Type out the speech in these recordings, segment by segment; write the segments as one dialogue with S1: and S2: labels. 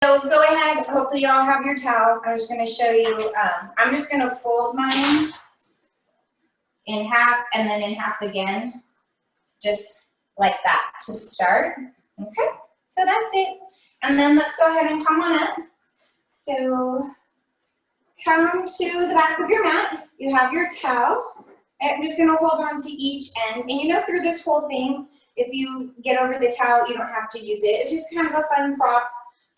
S1: So go ahead, hopefully y'all have your towel. I'm just gonna show you, I'm just gonna fold mine in half and then in half again, just like that to start. Okay, so that's it. And then let's go ahead and come on up. So come to the back of your mat. You have your towel. I'm just gonna hold on to each end. And you know, through this whole thing, if you get over the towel, you don't have to use it. It's just kind of a fun prop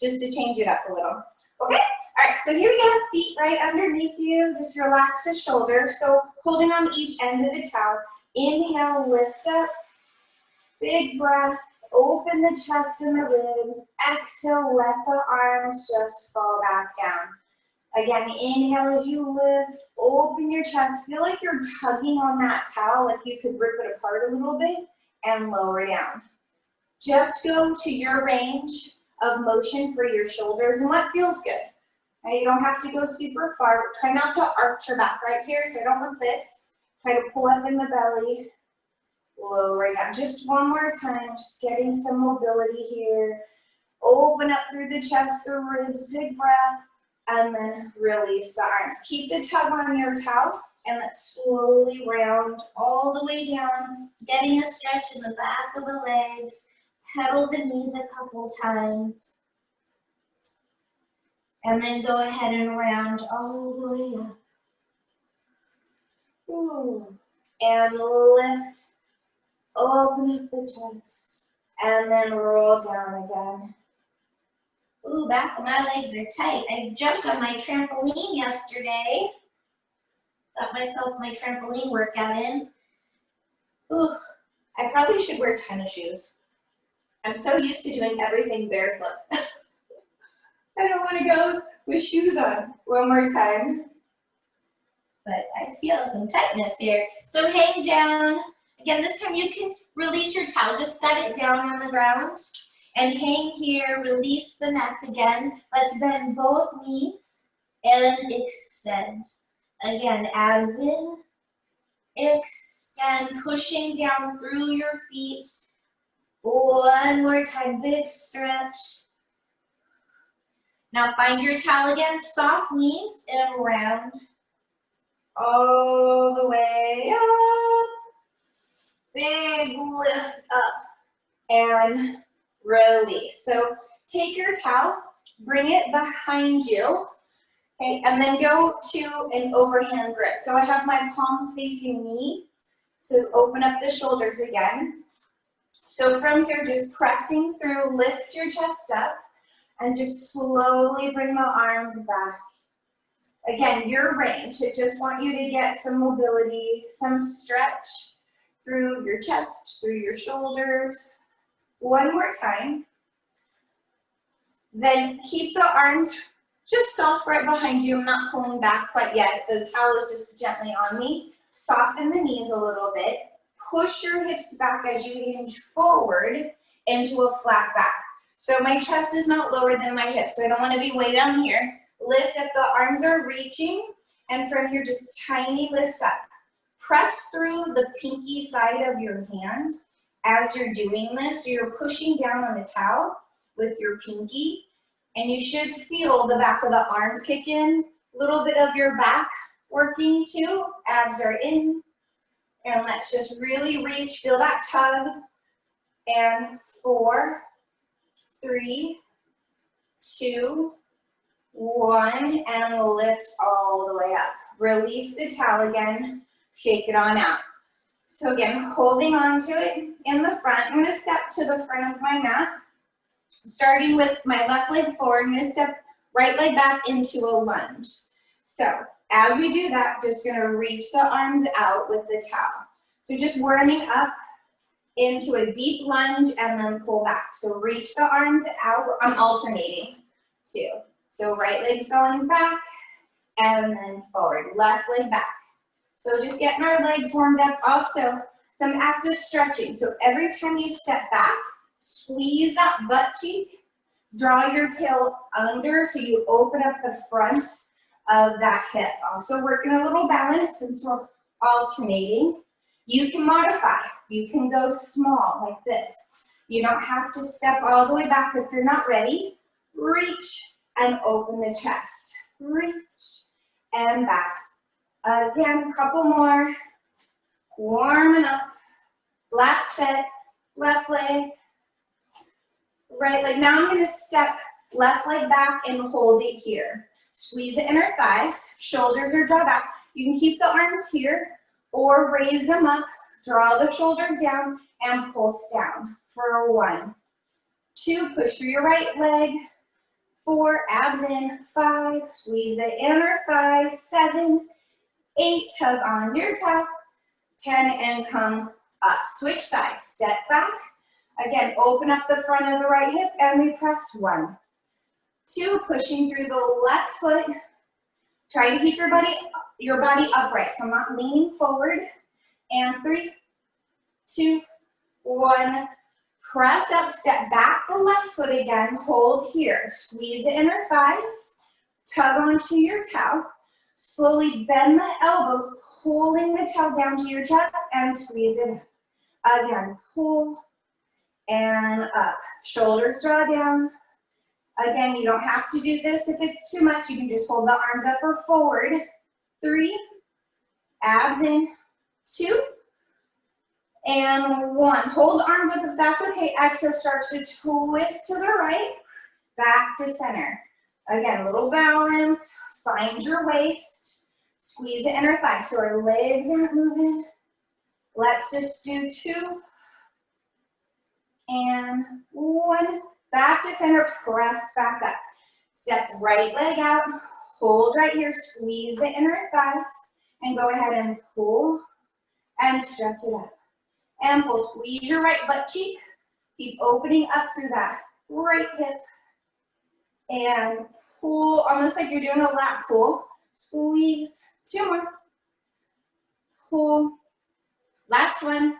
S1: just to change it up a little. Okay, all right, so here we go, feet right underneath you. Just relax the shoulders. So holding on each end of the towel. Inhale, lift up, big breath, open the chest and the ribs. Exhale, let the arms just fall back down. Again, inhale as you lift, open your chest. Feel like you're tugging on that towel, like you could rip it apart a little bit, and lower down. Just go to your range of motion for your shoulders and what feels good. Now, you don't have to go super far. Try not to arch your back right here, so I don't want this. Try to pull up in the belly, lower down. Just one more time, just getting some mobility here. Open up through the chest, the ribs, big breath. And then release the arms. Keep the tug on your towel and let's slowly round all the way down, getting a stretch in the back of the legs. Pedal the knees a couple times. And then go ahead and round all the way up. Ooh. And lift. Open up the chest. And then roll down again. Ooh, back of my legs are tight. I jumped on my trampoline yesterday. Got myself my trampoline workout in. Ooh, I probably should wear tennis shoes. I'm so used to doing everything barefoot. I don't want to go with shoes on. One more time. But I feel some tightness here. So hang down. Again, this time you can release your towel. Just set it down on the ground. And hang here, release the neck again. Let's bend both knees and extend. Again, abs in, extend, pushing down through your feet. One more time, big stretch. Now find your towel again, soft knees and round. All the way up. Big lift up and release. So take your towel, bring it behind you, okay, and then go to an overhand grip. So I have my palms facing me, so open up the shoulders again. So from here, just pressing through, lift your chest up, and just slowly bring the arms back. Again, your range. I just want you to get some mobility, some stretch through your chest, through your shoulders. One more time. Then keep the arms just soft right behind you. I'm not pulling back quite yet. The towel is just gently on me. Soften the knees a little bit. Push your hips back as you hinge forward into a flat back. So my chest is not lower than my hips, so I don't want to be way down here. Lift up, the arms are reaching, and from here just tiny lifts up. Press through the pinky side of your hand. As you're doing this, you're pushing down on the towel with your pinky, and you should feel the back of the arms kick in, a little bit of your back working too. Abs are in, and let's just really reach, feel that tug, and 4, 3, 2, 1, and lift all the way up. Release the towel again, shake it on out. So again, holding on to it in the front. I'm going to step to the front of my mat. Starting with my left leg forward, I'm going to step right leg back into a lunge. So as we do that, just going to reach the arms out with the towel. So just warming up into a deep lunge and then pull back. So reach the arms out. I'm alternating too. So right leg's going back and then forward. Left leg back. So just getting our leg formed up. Also, some active stretching. So every time you step back, squeeze that butt cheek. Draw your tail under so you open up the front of that hip. Also working a little balance since we're alternating. You can modify. You can go small like this. You don't have to step all the way back if you're not ready. reach, and open the chest. Reach, and back. Again, a couple more. Warming up. Last set, left leg, right leg. Now I'm gonna step left leg back and hold it here. Squeeze the inner thighs, shoulders are drawn back. You can keep the arms here or raise them up, draw the shoulders down and pulse down for 1, 2, push through your right leg, 4, abs in, 5, squeeze the inner thighs, 7, 8, tug on your top, 10, and come up. Switch sides, step back. Again, open up the front of the right hip and we press 1, 2, pushing through the left foot. Try to keep your body upright, so I'm not leaning forward. And 3, 2, 1. Press up, step back the left foot again, hold here. Squeeze the inner thighs, tug onto your towel. Slowly bend the elbows, pulling the towel down to your chest and squeeze it. Again, pull and up. Shoulders draw down. Again, you don't have to do this if it's too much. You can just hold the arms up or forward. 3, abs in, 2, and 1. Hold arms up if that's okay. Exhale, start to twist to the right, back to center. Again, little balance. Find your waist. Squeeze the inner thigh so our legs aren't moving. Let's just do 2 and 1. Back to center, press back up. Step right leg out, hold right here, squeeze the inner thighs, and go ahead and pull and stretch it up. And pull, squeeze your right butt cheek. Keep opening up through that right hip. And pull, almost like you're doing a lap pull. Squeeze, 2 more. Pull, last one.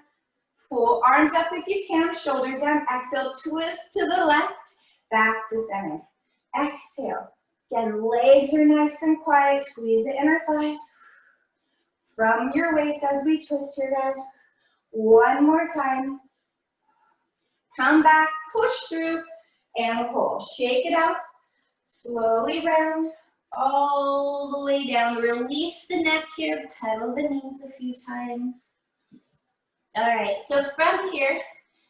S1: Pull, arms up if you can, shoulders down. Exhale, twist to the left, back to center. Exhale. Again, legs are nice and quiet. Squeeze the inner thighs from your waist as we twist here, guys. 1 more time. Come back, push through, and hold. Shake it out. Slowly round, all the way down. Release the neck here. Pedal the knees a few times. All right, so from here,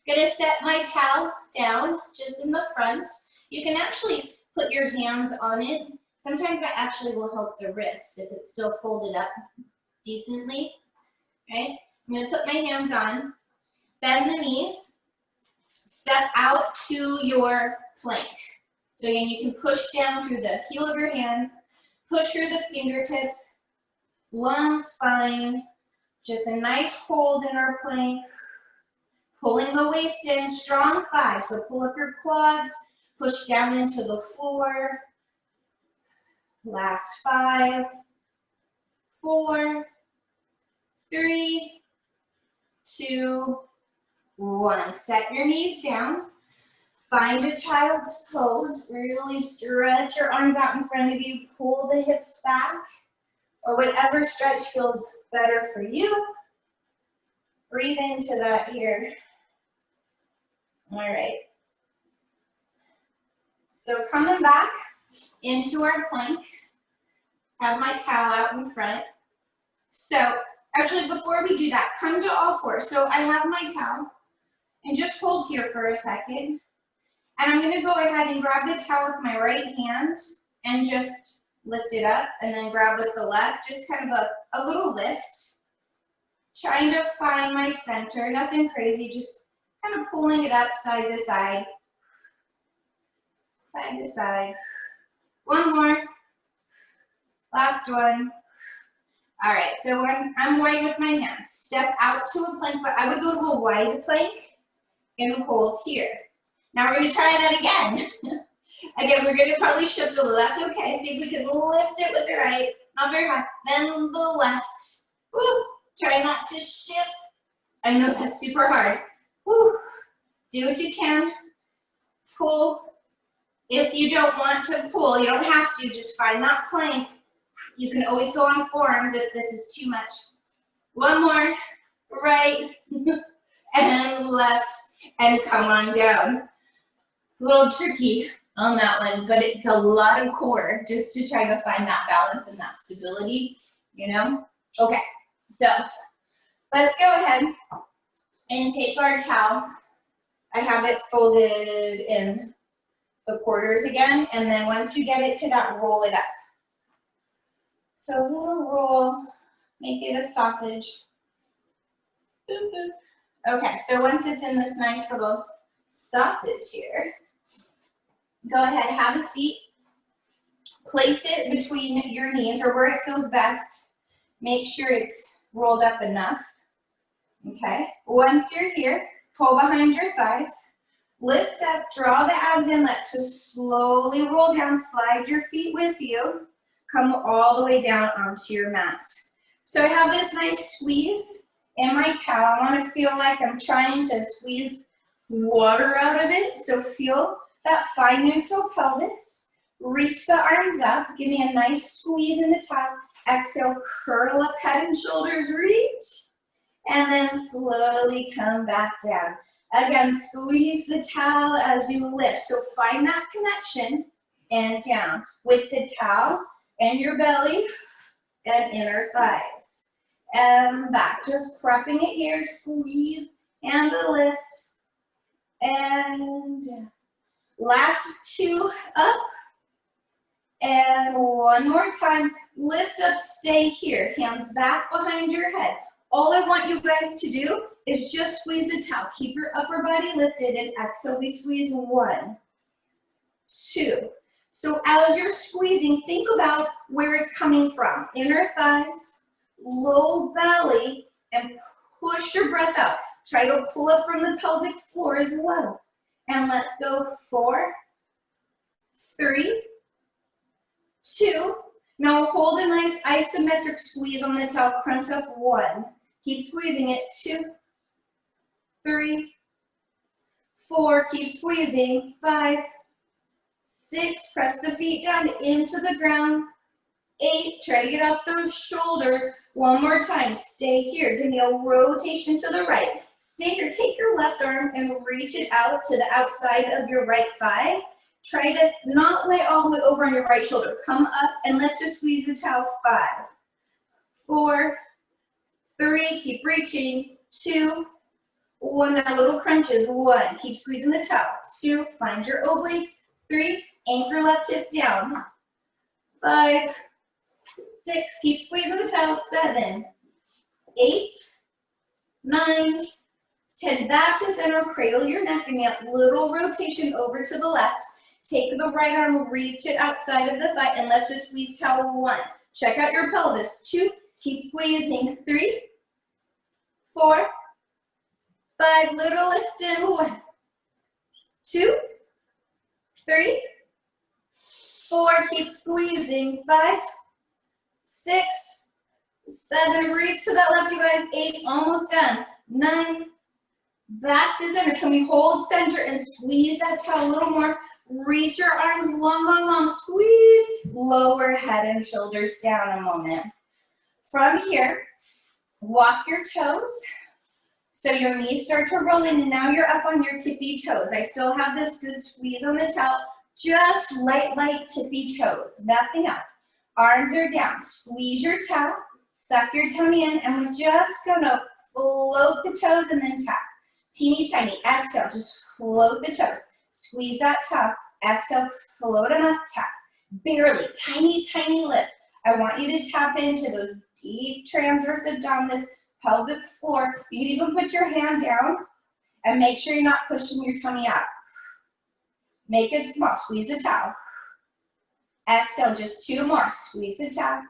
S1: I'm gonna set my towel down just in the front. You can actually put your hands on it. Sometimes that actually will help the wrist if it's still folded up decently, right? I'm gonna put my hands on, bend the knees, step out to your plank. So again, you can push down through the heel of your hand, push through the fingertips, long spine, just a nice hold in our plank, pulling the waist in, strong thighs. So pull up your quads, push down into the floor. Last 5, 4, 3, 2, 1. Set your knees down. Find a child's pose. Really stretch your arms out in front of you. Pull the hips back, or whatever stretch feels better for you. Breathe into that here. All right. So coming back into our plank, have my towel out in front. So actually before we do that, come to all fours. So I have my towel and just hold here for a second. And I'm gonna go ahead and grab the towel with my right hand and just lift it up, and then grab with the left, just kind of a little lift. Trying to find my center, nothing crazy, just kind of pulling it up side to side. Side to side. 1 more. Last one. All right, so when I'm wide with my hands, step out to a plank, but I would go to a wide plank and hold here. Now we're gonna try that again. Again, we're gonna probably shift a little, that's okay. See if we can lift it with the right, not very high, then the left. Woo. Try not to shift. I know that's super hard. Woo. Do what you can. Pull. If you don't want to pull, you don't have to, just find that plank. You can always go on forearms if this is too much. 1 more, right, and left, and come on down. A little tricky. on that one, but it's a lot of core just to try to find that balance and that stability, you know? Okay, so let's go ahead and take our towel. I have it folded in the quarters again, and then once you get it to that, roll it up. So a little roll, make it a sausage. Boop, boop. Okay, so once it's in this nice little sausage here, go ahead, have a seat. Place it between your knees or where it feels best. Make sure it's rolled up enough. Okay, once you're here, pull behind your thighs. Lift up, draw the abs in. Let's just slowly roll down. Slide your feet with you. Come all the way down onto your mat. So I have this nice squeeze in my towel. I want to feel like I'm trying to squeeze water out of it. So feel that fine neutral pelvis. Reach the arms up. Give me a nice squeeze in the towel. Exhale, curl up head and shoulders, reach. And then slowly come back down. Again, squeeze the towel as you lift. So find that connection and down with the towel and your belly and inner thighs. And back, just prepping it here, squeeze and a lift. And last two up. And one more time, lift up, stay here. Hands back behind your head. All I want you guys to do is just squeeze the towel. Keep your upper body lifted and exhale, we squeeze 1, 2. So as you're squeezing, think about where it's coming from. Inner thighs, low belly, and push your breath out. Try to pull up from the pelvic floor as well. And let's go 4, 3, 2. Now hold a nice isometric squeeze on the towel. Crunch up 1. Keep squeezing it. 2, 3, 4. Keep squeezing. 5, 6. Press the feet down into the ground. 8. Try to get off those shoulders. One more time. Stay here. Give me a rotation to the right. Stay here. Take your left arm and reach it out to the outside of your right thigh. Try to not lay all the way over on your right shoulder. Come up and let's just squeeze the towel. 5, 4, 3, keep reaching. 2, 1, now little crunches. 1, keep squeezing the towel. 2, find your obliques. 3, anchor left hip down. 5, 6, keep squeezing the towel. 7, 8, 9, 10, back to center, cradle your neck. Give me a little rotation over to the left. Take the right arm, reach it outside of the thigh, and let's just squeeze towel. 1. Check out your pelvis. 2, keep squeezing. 3, 4, 5, little lift in. 1, 2, 3, 4, keep squeezing. 5, 6, 7, reach to that left, you guys. 8, almost done. 9, back to center. Can we hold center and squeeze that towel a little more? Reach your arms long, long, long. Squeeze. Lower head and shoulders down a moment. From here, walk your toes. So your knees start to roll in and now you're up on your tippy toes. I still have this good squeeze on the towel. Just light tippy toes. Nothing else. Arms are down. Squeeze your towel. Suck your tummy in. And we're just going to float the toes and then tap. Teeny tiny. Exhale. Just float the toes. Squeeze that towel. Exhale. Float them up. Tap. Barely. Tiny lift. I want you to tap into those deep transverse abdominis, pelvic floor. You can even put your hand down and make sure you're not pushing your tummy up. Make it small. Squeeze the towel. Exhale. Just 2 more. Squeeze the towel.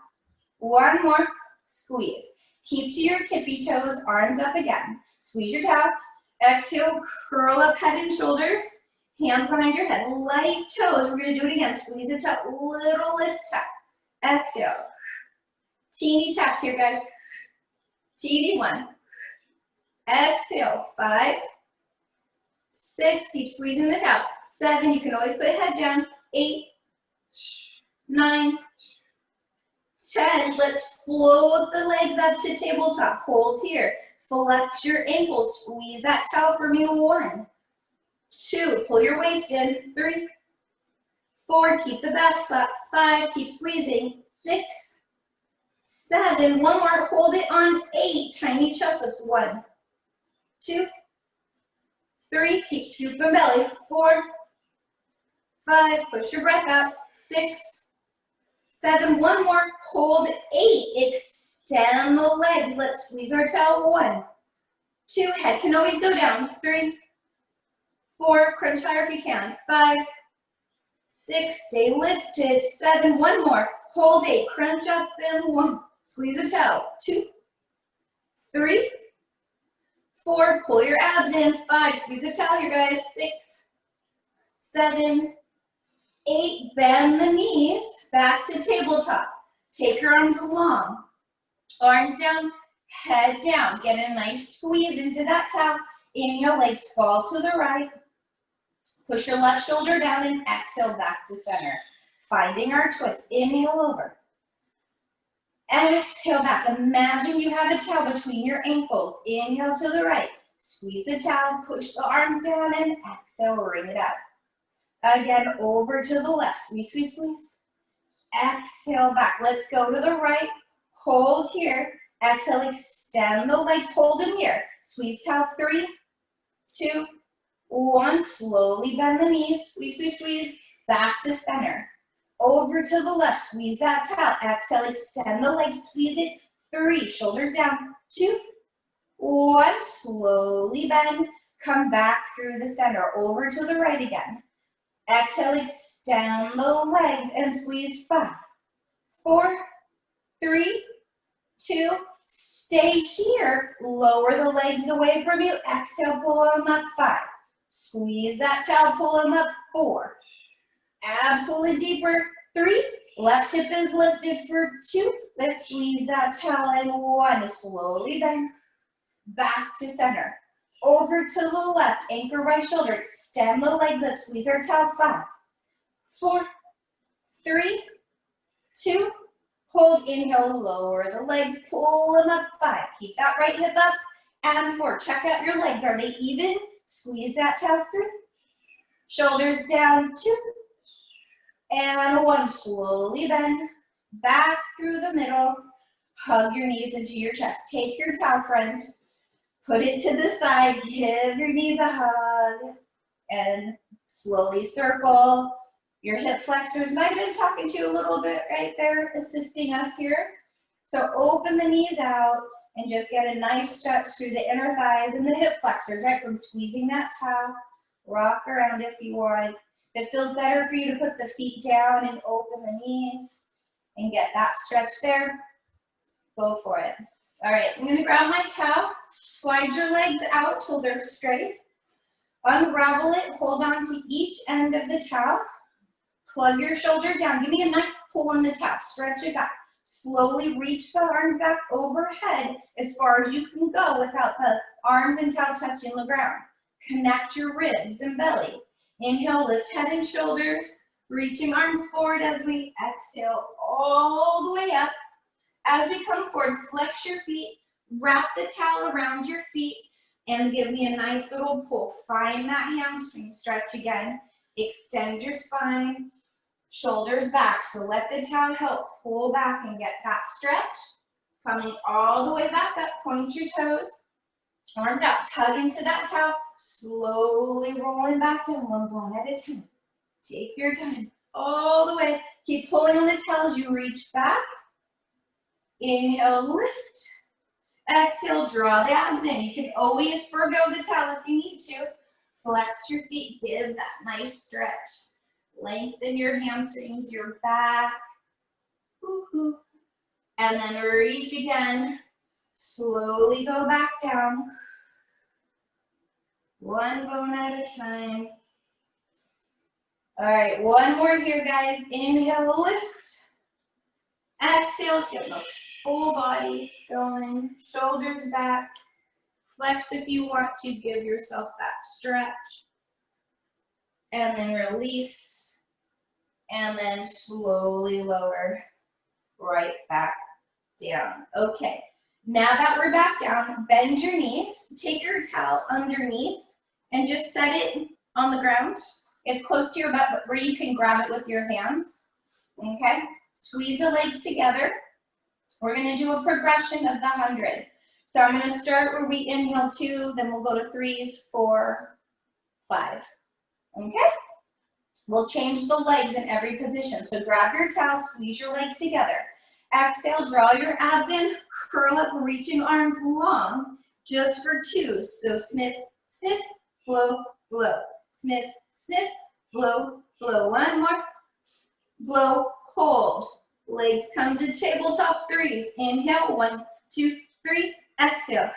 S1: 1 more. Squeeze. Keep to your tippy toes. Arms up again. Squeeze your towel. Exhale. Curl up head and shoulders. Hands behind your head. Light toes. We're going to do it again. Squeeze the towel. Little lift tap. Exhale. Teeny taps here, guys. Teeny 1. Exhale. 5, 6. Keep squeezing the towel. 7. You can always put head down. 8, 9, 10. Let's float the legs up to tabletop. Hold here. Flex your ankles. Squeeze that towel for me. 1, 2. Pull your waist in. 3, 4, keep the back flat. 5, keep squeezing. 6, 7, one more, hold it on 8, tiny chest lifts. 1, 2, 3, keep scooping belly. 4, 5, push your breath out. 6, 7, one more, hold 8, extend the legs. Let's squeeze our tail. 1, 2, head can always go down. 3, 4, crunch higher if you can. 5, 6, stay lifted. 7, one more, hold 8, crunch up and 1, squeeze the tail. 2, 3, 4, pull your abs in. 5, squeeze the tail here, guys. 6, 7, 8, bend the knees, back to tabletop. Take your arms long, arms down, head down. Get a nice squeeze into that towel. Inhale, legs fall to the right. Push your left shoulder down and exhale back to center. Finding our twist. Inhale over. Exhale back. Imagine you have a towel between your ankles. Inhale to the right. Squeeze the towel, push the arms down and exhale, wring it out. Again, over to the left. Squeeze, squeeze, squeeze. Exhale back. Let's go to the right. Hold here. Exhale, extend the legs. Hold them here. Squeeze towel. 3, 2, 1. Slowly bend the knees. Squeeze, squeeze, squeeze. Back to center. Over to the left. Squeeze that towel. Exhale, extend the legs. Squeeze it. 3, shoulders down. 2, 1. Slowly bend. Come back through the center. Over to the right again. Exhale, extend the legs and squeeze. 5, 4, 3, 2, stay here. Lower the legs away from you. Exhale, pull them up. 5, squeeze that towel, pull them up. 4, abs pulling deeper. 3, left hip is lifted for 2. Let's squeeze that towel and 1, slowly bend. Back to center. Over to the left, anchor right shoulder, extend the legs, let's squeeze our towel. 5, 4, 3, 2, hold, inhale, lower the legs, pull them up. 5, keep that right hip up, and 4, check out your legs, are they even? Squeeze that towel. 3, shoulders down. 2, and 1, slowly bend, back through the middle, hug your knees into your chest, take your towel, friend. Put it to the side, give your knees a hug, and slowly circle. Your hip flexors might have been talking to you a little bit right there, assisting us here. So open the knees out and just get a nice stretch through the inner thighs and the hip flexors, right? From squeezing that towel, rock around if you want. If it feels better for you to put the feet down and open the knees and get that stretch there, go for it. All right, I'm gonna grab my towel, slide your legs out till they're straight, unravel it, hold on to each end of the towel, plug your shoulders down, give me a nice pull in the towel, stretch it back, slowly reach the arms back overhead as far as you can go without the arms and towel touching the ground. Connect your ribs and belly. Inhale, lift head and shoulders, reaching arms forward as we exhale all the way up. As we come forward, flex your feet, wrap the towel around your feet, and give me a nice little pull. Find that hamstring stretch again. Extend your spine, shoulders back. So let the towel help pull back and get that stretch. Coming all the way back up, point your toes, arms out, tug into that towel, slowly rolling back down, one bone at a time. Take your time, all the way. Keep pulling on the towel as you reach back. Inhale, lift. Exhale, draw the abs in. You can always forgo the towel if you need to. Flex your feet, give that nice stretch. Lengthen your hamstrings, your back. Woo-hoo. And then reach again. Slowly go back down. One bone at a time. All right, one more here, guys. Inhale, lift. Exhale, get the full body going, shoulders back. Flex if you want to, give yourself that stretch. And then release. And then slowly lower right back down. Okay, now that we're back down, bend your knees. Take your towel underneath and just set it on the ground. It's close to your butt, but where you can grab it with your hands. Okay? Squeeze the legs together. We're gonna do a progression of the 100. So I'm gonna start where we inhale 2, then we'll go to 3s, 4, 5. Okay? We'll change the legs in every position. So grab your towel, squeeze your legs together. Exhale, draw your abs in, curl up, reaching arms long, just for 2. So sniff, sniff, blow, blow. Sniff, sniff, blow, blow. One more. Blow, hold. Legs come to tabletop 3s. Inhale, 1, 2, 3. Exhale.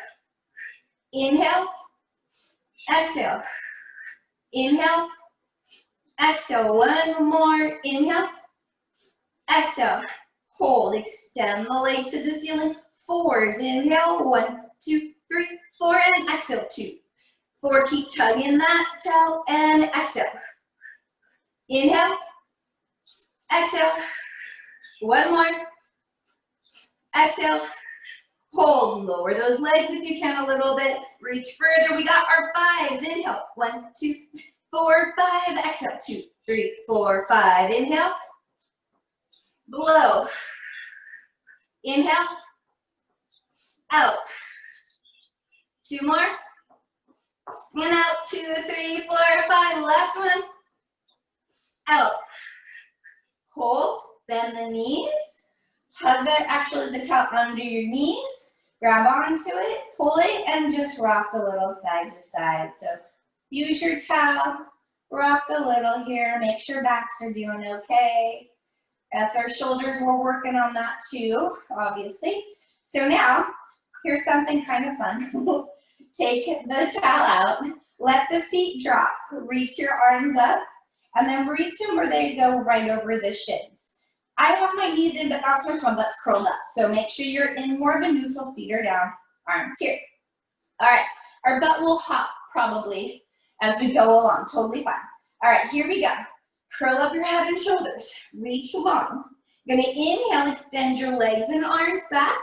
S1: Inhale. Exhale. Inhale. Exhale. One more. Inhale. Exhale. Hold. Extend the legs to the ceiling. 4s. Inhale. 1, 2, 3, 4. And exhale. 2. 4. Keep tugging that towel. And exhale. Inhale. Exhale. One more. Exhale. Hold. Lower those legs if you can a little bit. Reach further. We got our 5s. Inhale. 1, 2, 4, 5. Exhale. 2, 3, 4, 5. Inhale. Blow. Inhale. Out. 2 more. And out. 2, 3, 4, 5. Last one. Out. Hold. Bend the knees. Hug the towel under your knees. Grab onto it. Pull it and just rock a little side to side. So use your towel. Rock a little here. Make sure backs are doing okay. Yes, our shoulders, we're working on that too, obviously. So now, here's something kind of fun. Take the towel out. Let the feet drop. Reach your arms up. And then reach them where they go right over the shins. I have my knees in, but not so much my butt's curled up. So make sure you're in more of a neutral, feet are down, arms here. All right, our butt will hop probably as we go along, totally fine. All right, here we go. Curl up your head and shoulders, reach long. You're gonna inhale, extend your legs and arms back.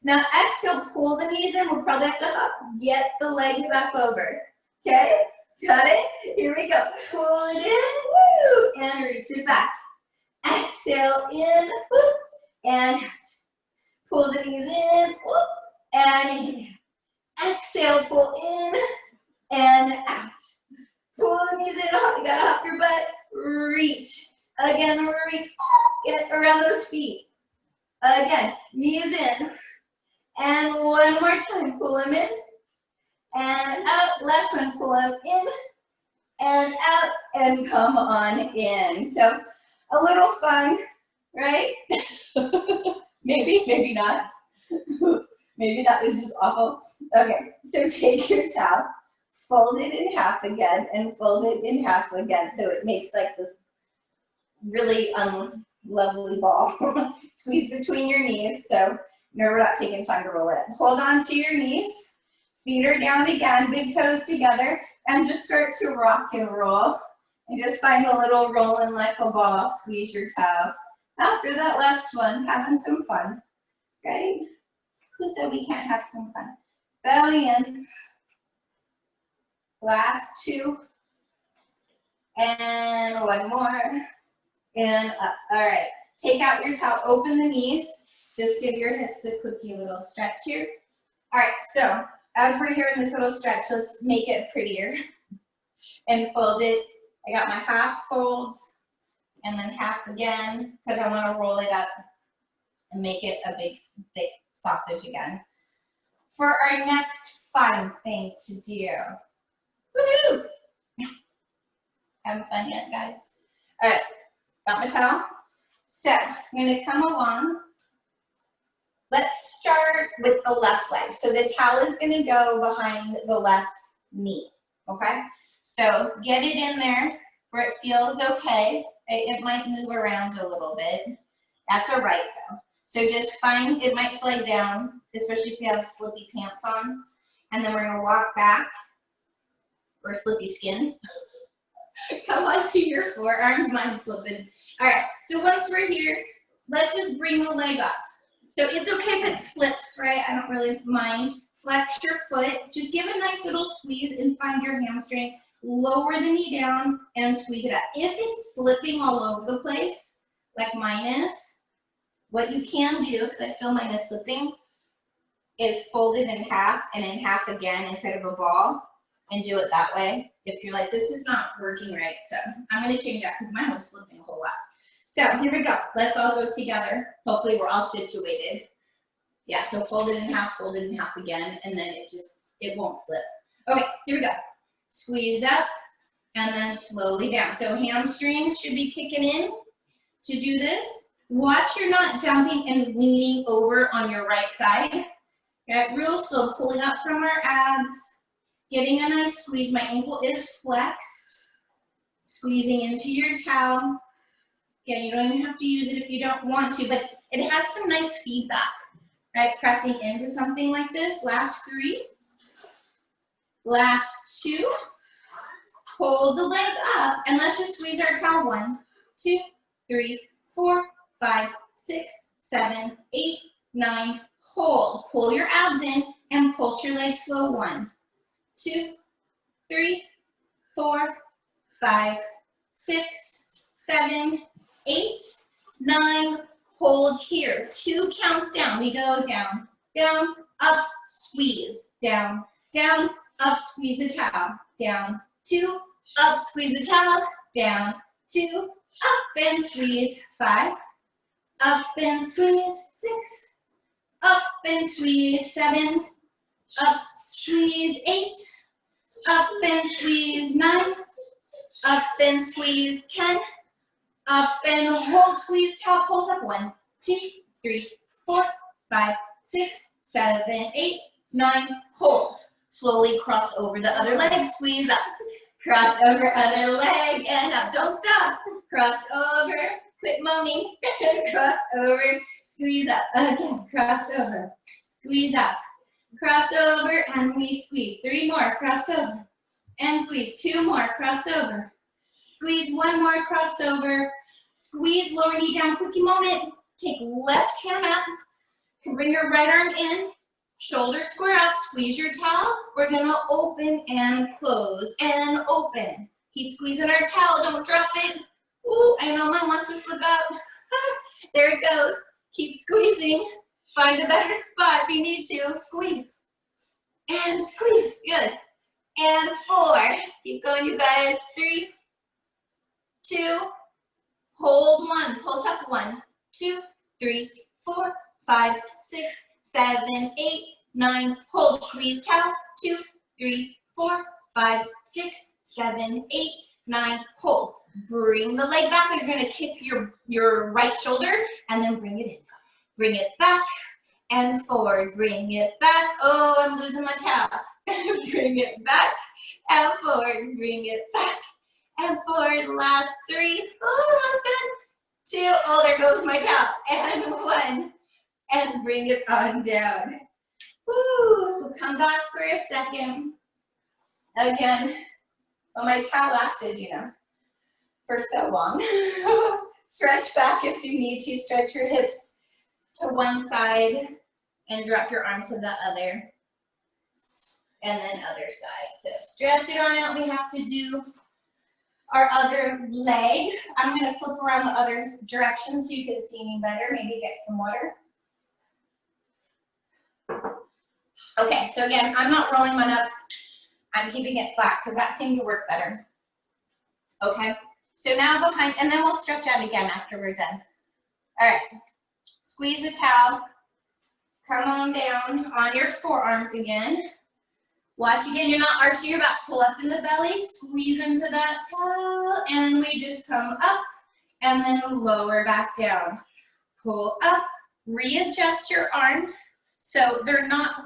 S1: Now exhale, pull the knees in. We'll probably have to hop, get the legs back over, okay? Got it? Here we go. Pull it in, woo, and reach it back. Exhale in, whoop, and out. Pull the knees in, whoop, and in. Exhale, pull in, and out. Pull the knees in, you gotta hop your butt, reach. Again, reach, get around those feet. Again, knees in. And one more time, pull them in, and out. Last one, pull them in, and out, and come on in. So, a little fun, right? Maybe, maybe not. Maybe that was just awful. Okay, so take your towel, fold it in half again, and fold it in half again. So it makes like this really lovely ball. Squeeze between your knees. So no, we're not taking time to roll it. Hold on to your knees. Feet are down again, big toes together, and just start to rock and roll. And just find a little rolling like a ball, squeeze your towel. After that last one, having some fun, right? Who said we can't have some fun? Belly in. Last 2. And one more. And up. All right. Take out your towel, open the knees. Just give your hips a quickie little stretch here. All right, so as we're here in this little stretch, let's make it prettier. And fold it. I got my half fold and then half again because I want to roll it up and make it a big thick sausage again. For our next fun thing to do. Woohoo! Having fun yet, guys? All right, got my towel. So I'm going to come along. Let's start with the left leg. So the towel is going to go behind the left knee, okay? So get it in there where it feels okay. It might move around a little bit. That's all right though. So just find, it might slide down, especially if you have slippy pants on. And then we're gonna walk back, or slippy skin. Come onto your forearms, mine's slipping. All right, so once we're here, let's just bring the leg up. So it's okay if it slips, right? I don't really mind. Flex your foot. Just give a nice little squeeze and find your hamstring. lower the knee down and squeeze it up. If it's slipping all over the place, like mine is, what you can do, because I feel mine is slipping, is fold it in half and in half again instead of a ball and do it that way. If you're like, this is not working right. So I'm going to change that because mine was slipping a whole lot. So here we go. Let's all go together. Hopefully we're all situated. Yeah, so fold it in half again, and then it won't slip. Okay, here we go. Squeeze up and then slowly down. So hamstrings should be kicking in to do this. Watch you're not dumping and leaning over on your right side. Right, real slow, pulling up from our abs, getting a nice squeeze. My ankle is flexed. Squeezing into your towel. Again, you don't even have to use it if you don't want to, but it has some nice feedback, right? Pressing into something like this. Last 3. Last 2. Hold the leg up, and let's just squeeze our towel. 1, 2, 3, 4, 5, 6, 7, 8, 9. Hold. Pull your abs in and pulse your legs slow. 1, 2, 3, 4, 5, 6, 7, 8, 9. Hold here. 2 counts down. We go down, down, up, squeeze, down, down, up, squeeze the towel, down, 2, up, squeeze the towel, down, 2, up and squeeze, 5, up and squeeze, 6, up and squeeze, 7, up, squeeze, 8, up and squeeze, 9, up and squeeze, 10, up and hold, squeeze, towel, pulls up, 1, 2, 3, 4, 5, 6, 7, 8, 9, hold. Slowly cross over the other leg, squeeze up. Cross over other leg and up, don't stop. Cross over, quit moaning, cross over, squeeze up. Again, cross over, squeeze up. Cross over and we squeeze. 3 more, cross over and squeeze. 2 more, cross over. Squeeze, 1 more, cross over. Squeeze, lower knee down, quickie moment. Take left hand up and bring your right arm in. Shoulders square up, squeeze your towel. We're gonna open and close and open. Keep squeezing our towel, don't drop it. Ooh, I know mine wants to slip out. There it goes. Keep squeezing. Find a better spot if you need to. Squeeze. And squeeze, good. And 4, keep going you guys. 3, 2, hold 1, pulse up 1, 2, 3, 4, 5, 6, 7, 8, 9, hold, squeeze, towel, 2, 3, 4, 5, 6, 7, 8, 9, hold. Bring the leg back. You're gonna kick your right shoulder and then bring it in. Bring it back and forward. Bring it back. Oh, I'm losing my towel. Bring it back and forward. Bring it back and forward. Last 3. Oh, almost done. 2. Oh, there goes my towel. And 1. And bring it on down. Woo! Come back for a second. Again. Well, my towel lasted, for so long. Stretch back if you need to. Stretch your hips to one side and drop your arms to the other. And then other side. So stretch it on out. We have to do our other leg. I'm going to flip around the other direction so you can see me better. Maybe get some water. Okay, so again, I'm not rolling mine up. I'm keeping it flat because that seemed to work better. Okay, so now behind, and then we'll stretch out again after we're done. All right, squeeze the towel. Come on down on your forearms again. Watch again, you're not arching your back. Pull up in the belly, squeeze into that towel, and we just come up and then lower back down. Pull up, readjust your arms so they're not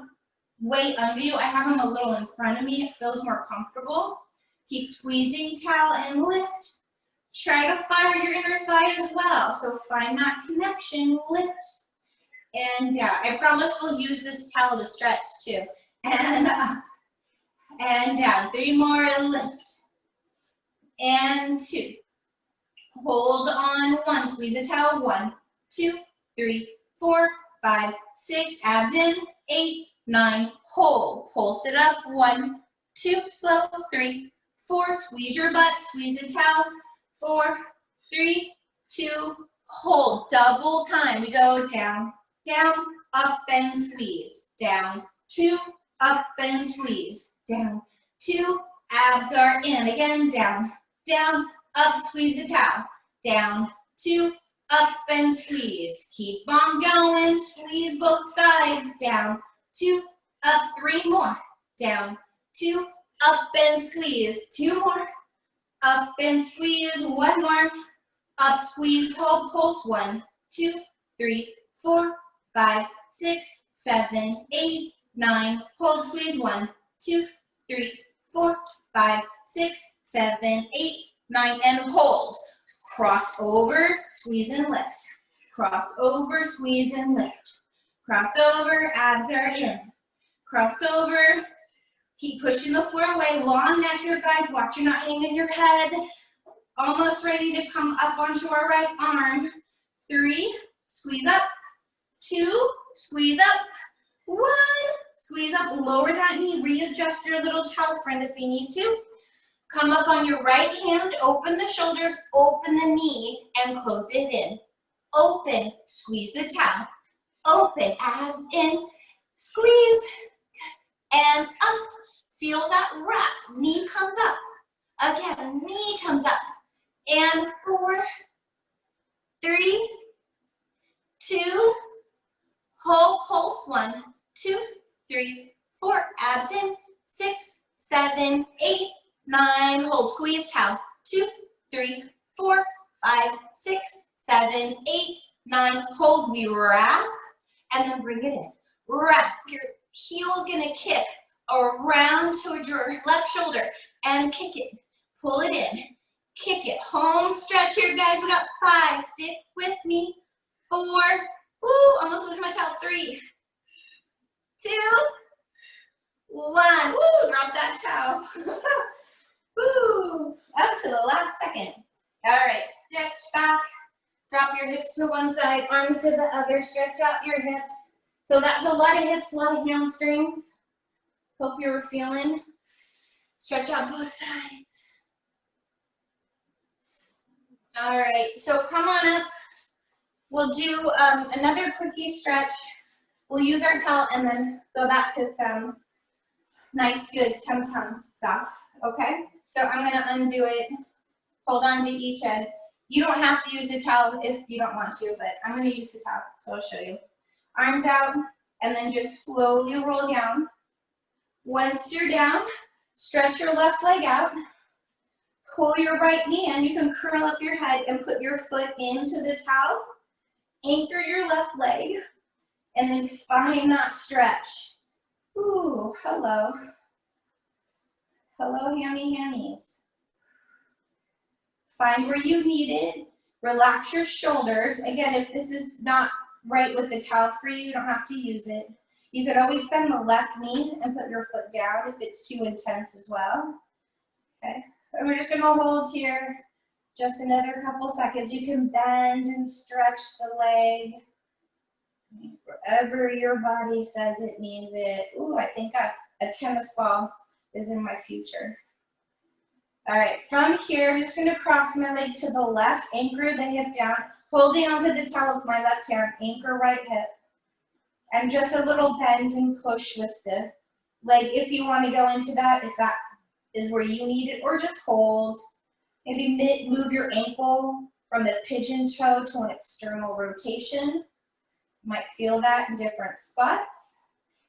S1: way under you. I have them a little in front of me. It feels more comfortable. Keep squeezing towel and lift. Try to fire your inner thigh as well. So find that connection, lift, and down. I promise we'll use this towel to stretch too. And up and down. 3 more, lift. And 2. Hold on 1. Squeeze the towel. 1, 2, 3, 4, 5, 6. Abs in. 8, 9. Hold. Pulse it up. 1, 2. Slow. 3, 4, squeeze your butt, squeeze the towel. 4, 3, 2, hold, double time. We go down, down, up and squeeze, down, 2, up and squeeze, down, 2, abs are in, again, down, down, up, squeeze the towel, down, 2, up and squeeze, keep on going, squeeze both sides, down, 2, up, 3 more, down, 2, up and squeeze, 2 more, up and squeeze, 1 more, up, squeeze, hold, pulse, 1, 2, 3, 4, 5, 6, 7, 8, 9, hold, squeeze, 1, 2, 3, 4, 5, 6, 7, 8, 9, and hold. Cross over, squeeze and lift. Cross over, squeeze and lift. Cross over, abs are in. Cross over, keep pushing the floor away, long neck here, guys. Watch you're not hanging your head. Almost ready to come up onto our right arm. 3, squeeze up. 2, squeeze up. 1, squeeze up, lower that knee, readjust your little towel friend if you need to. Come up on your right hand, open the shoulders, open the knee, and close it in. Open, squeeze the towel. Open, abs in, squeeze, and up. Feel that wrap, knee comes up. Again, knee comes up. And 4, 3, 2, hold, pulse, 1, 2, 3, 4, abs in, 6, 7, 8, 9, hold, squeeze, towel, 2, 3, 4, 5, 6, 7, 8, 9, hold, we wrap, and then bring it in. Wrap, your heel's gonna kick around towards your left shoulder, and kick it, pull it in, kick it, home stretch here, guys, we got 5, stick with me, 4, woo, almost losing my towel, 3, 2, 1, woo, drop that towel. Woo, up to the last second. All right, stretch back, drop your hips to one side, arms to the other, stretch out your hips. So that's a lot of hips, a lot of hamstrings. Hope you were feeling. Stretch out both sides. All right, so come on up. We'll do another quickie stretch. We'll use our towel and then go back to some nice, good tum-tum stuff, okay? So I'm gonna undo it, hold on to each end. You don't have to use the towel if you don't want to, but I'm gonna use the towel, so I'll show you. Arms out, and then just slowly roll down. Once you're down, stretch your left leg out, pull your right knee in, you can curl up your head and put your foot into the towel, anchor your left leg, and then find that stretch. Ooh, hello. Hello, hammies. Find where you need it. Relax your shoulders. Again, if this is not right with the towel for you, you don't have to use it. You could always bend the left knee and put your foot down if it's too intense as well. Okay, and we're just gonna hold here just another couple seconds. You can bend and stretch the leg wherever your body says it needs it. Ooh, I think a tennis ball is in my future. All right, from here, I'm just gonna cross my leg to the left, anchor the hip down, holding onto the towel with my left hand, anchor right hip. And just a little bend and push with the leg if you wanna go into that, if that is where you need it, or just hold. Maybe move your ankle from the pigeon toe to an external rotation. You might feel that in different spots.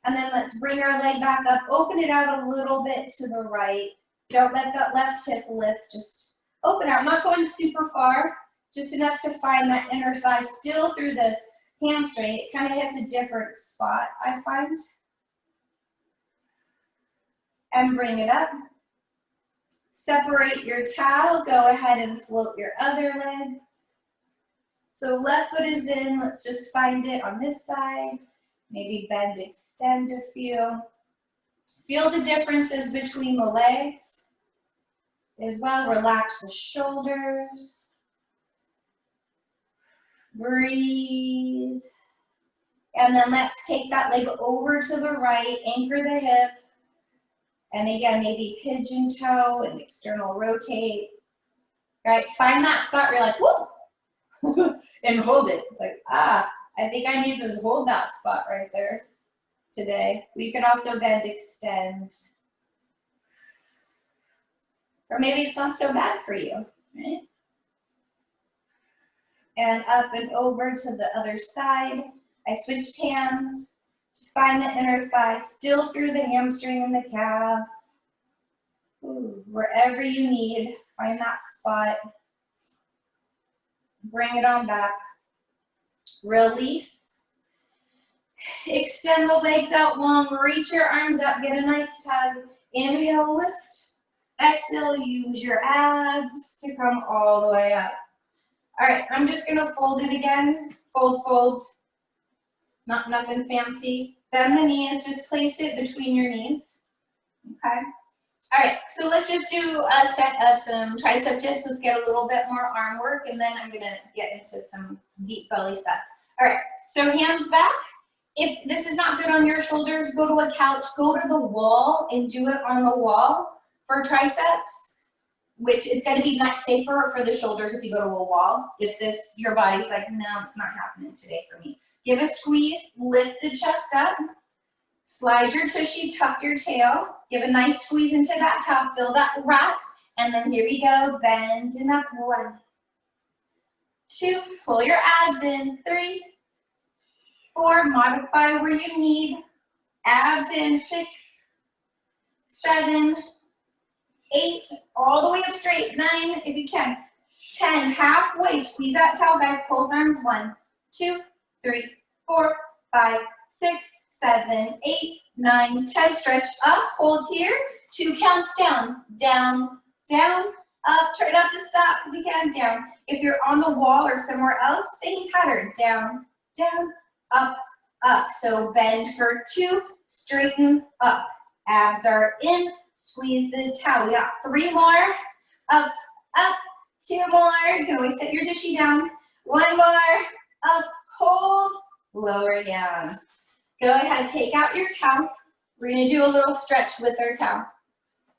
S1: And then let's bring our leg back up, open it out a little bit to the right. Don't let that left hip lift, just open out. I'm not going super far, just enough to find that inner thigh still through the hamstring. It kind of hits a different spot, I find. And bring it up. Separate your towel, go ahead and float your other leg. So left foot is in, let's just find it on this side. Maybe bend, extend a few. Feel the differences between the legs. As well, relax the shoulders. Breathe. And then let's take that leg over to the right, anchor the hip, And again, maybe pigeon toe and external rotate. Right, find that spot where you're like, whoa, and hold it. It's like, I think I need to hold that spot right there today. We can also bend, extend. Or maybe it's not so bad for you, right? And up and over to the other side. I switched hands. Just find the inner thigh, still through the hamstring and the calf. Ooh, wherever you need, find that spot. Bring it on back. Release. Extend the legs out long. Reach your arms up. Get a nice tug. Inhale, lift. Exhale, use your abs to come all the way up. All right, I'm just going to fold it again. Fold, fold. Nothing fancy. Bend the knees. Just place it between your knees. Okay. All right, so let's just do a set of some tricep dips. Let's get a little bit more arm work, and then I'm gonna get into some deep belly stuff. All right, so hands back. If this is not good on your shoulders, go to a couch, go to the wall and do it on the wall for triceps, which is gonna be much safer for the shoulders if you go to a wall. If your body's like, no, it's not happening today for me. Give a squeeze, lift the chest up. Slide your tushy, tuck your tail. Give a nice squeeze into that top, feel that wrap. And then here we go, bend and up. 1, 2, pull your abs in. 3, 4, modify where you need. Abs in. 6, 7, 8, all the way up straight. 9, if you can. 10, halfway, squeeze that tail, guys. Pulse arms. 1, 2, 3, 4, 5, 6, 7, 8, 9, 10. Stretch up, hold here. 2 counts down, down, down, up. Try not to stop if you can, down. If you're on the wall or somewhere else, same pattern. Down, down, up, up. So bend for 2, straighten up. Abs are in, squeeze the towel. We got 3 more. Up, up, 2 more. You can always set your tushy down. 1 more. Up, hold, lower down. Go ahead and take out your towel. We're going to do a little stretch with our towel.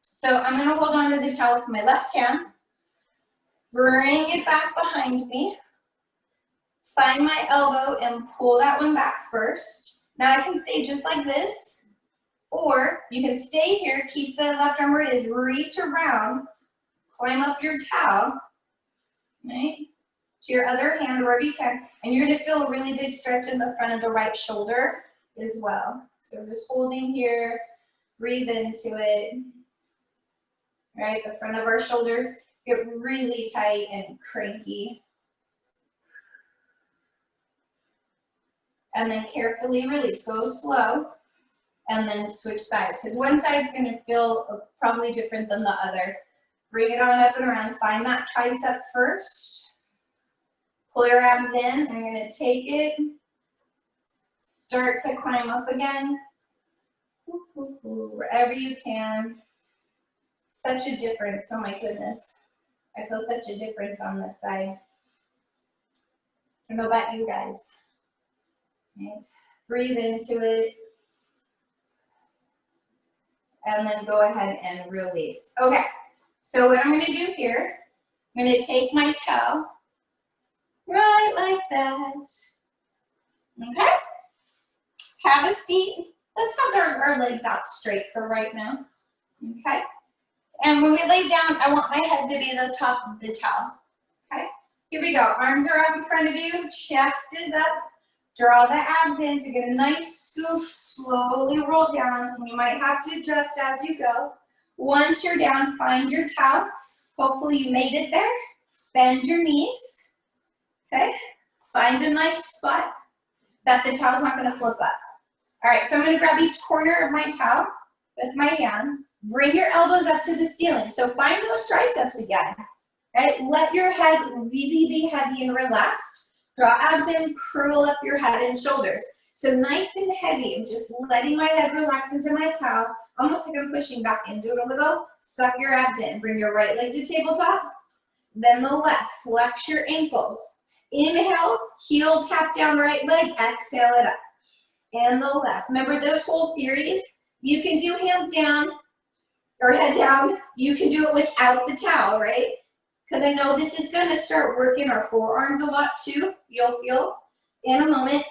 S1: So I'm going to hold on to the towel with my left hand. Bring it back behind me. Find my elbow and pull that one back first. Now I can stay just like this, or you can stay here, keep the left arm where it is, reach around, climb up your towel, right, to your other hand, wherever you can, and you're going to feel a really big stretch in the front of the right shoulder as well. So just holding here, breathe into it, right, the front of our shoulders get really tight and cranky. And then carefully release, go slow, and then switch sides. Because one side's gonna feel probably different than the other. Bring it on up and around, find that tricep first. Pull your abs in, I'm gonna take it. Start to climb up again. Wherever you can. Such a difference, oh my goodness. I feel such a difference on this side. I don't know about you guys. Right. Breathe into it. And then go ahead and release. Okay, so what I'm going to do here, I'm going to take my toe right like that. Okay, have a seat. Let's have our legs out straight for right now. Okay, and when we lay down, I want my head to be the top of the towel. Okay, here we go. Arms are up in front of you, chest is up. Draw the abs in to get a nice scoop, slowly roll down. You might have to adjust as you go. Once you're down, find your towel. Hopefully you made it there. Bend your knees, okay? Find a nice spot that the towel's not gonna flip up. All right, so I'm gonna grab each corner of my towel with my hands. Bring your elbows up to the ceiling. So find those triceps again, right? Let your head really be heavy and relaxed. Draw abs in, curl up your head and shoulders. So nice and heavy. I'm just letting my head relax into my towel, almost like I'm pushing back into it a little. Suck your abs in. Bring your right leg to tabletop. Then the left. Flex your ankles. Inhale, heel tap down right leg. Exhale it up. And the left. Remember this whole series, you can do hands down, or head down. You can do it without the towel, right? Because I know this is gonna start working our forearms a lot too. You'll feel in a moment.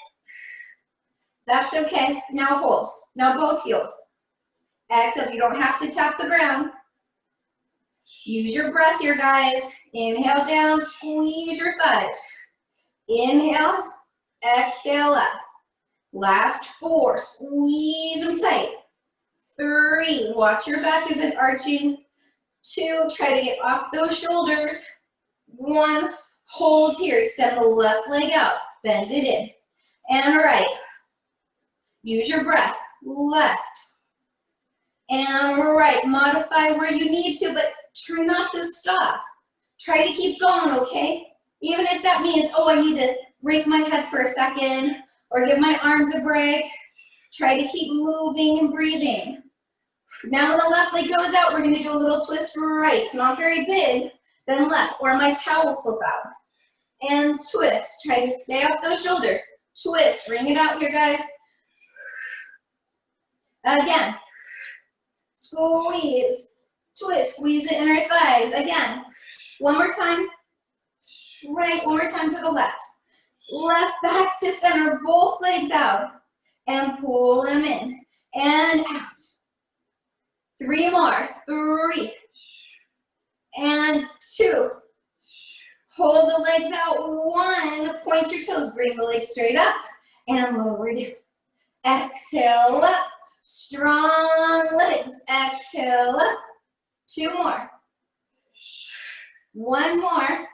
S1: That's okay. Now hold. Now both heels. Exhale. You don't have to tap the ground. Use your breath here, guys. Inhale down, squeeze your thighs. Inhale, exhale up. Last 4, squeeze them tight. 3, watch your back as it's arching. 2, try to get off those shoulders. 1, hold here, extend the left leg out, bend it in. And right, use your breath, left. And right, modify where you need to, but try not to stop. Try to keep going, okay? Even if that means, oh, I need to break my head for a second or give my arms a break. Try to keep moving and breathing. Now when the left leg goes out, we're gonna do a little twist right. It's not very big, then left, or my towel will flip out. And twist, try to stay off those shoulders. Twist, ring it out here, guys. Again, squeeze, twist, squeeze the inner thighs. Again, one more time. Right, one more time to the left. Left back to center, both legs out. And pull them in and out. 3 more, 3. And 2. Hold the legs out, 1. Point your toes, bring the legs straight up and lower down. Exhale up, strong legs. Exhale up, 2 more. 1 more.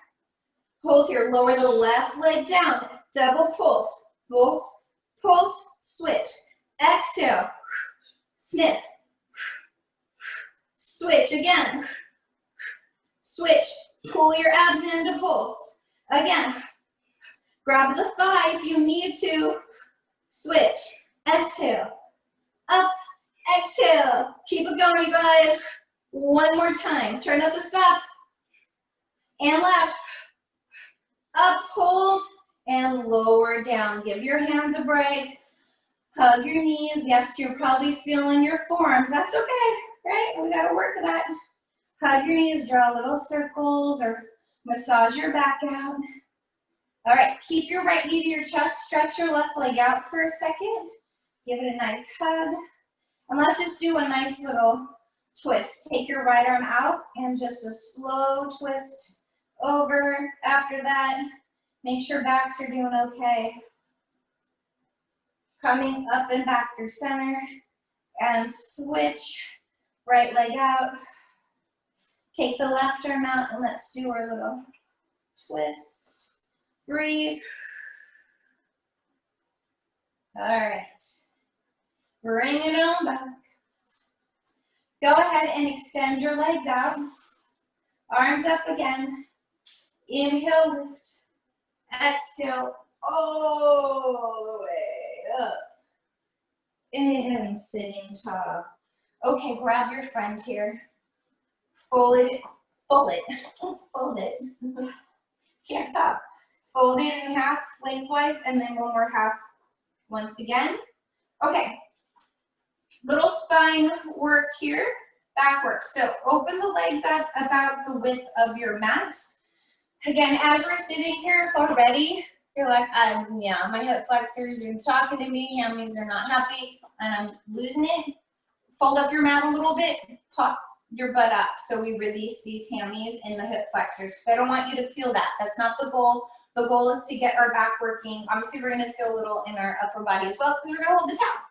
S1: Hold here, lower the left leg down, double pulse, pulse, pulse, switch. Exhale, sniff. Switch again. Switch, pull your abs into pulse. Again, grab the thigh if you need to. Switch, exhale, up, exhale. Keep it going, you guys. 1 more time, try not to stop. And left. Up, hold, and lower down. Give your hands a break. Hug your knees. Yes, you're probably feeling your forearms. That's okay, right? We gotta work with that. Hug your knees, draw little circles, or massage your back out. All right, keep your right knee to your chest. Stretch your left leg out for a second. Give it a nice hug. And let's just do a nice little twist. Take your right arm out and just a slow twist over. After that, make sure backs are doing okay. Coming up and back through center, and switch, right leg out. Take the left arm out and let's do our little twist. Breathe. All right, bring it on back. Go ahead and extend your legs out. Arms up again. Inhale, lift. Exhale, all the way up. And sitting tall. Okay, grab your friend here. Fold it, fold it, fold it. Can't talk. Fold it in half lengthwise, and then 1 more half once again. Okay, little spine work here, back work. So open the legs up about the width of your mat. Again, as we're sitting here, if already you're like, yeah, my hip flexors are talking to me, hammies are not happy, and I'm losing it. Fold up your mat a little bit, pop your butt up so we release these hammies and the hip flexors. So I don't want you to feel that. That's not the goal. The goal is to get our back working. Obviously, we're gonna feel a little in our upper body as well because we're gonna hold the towel.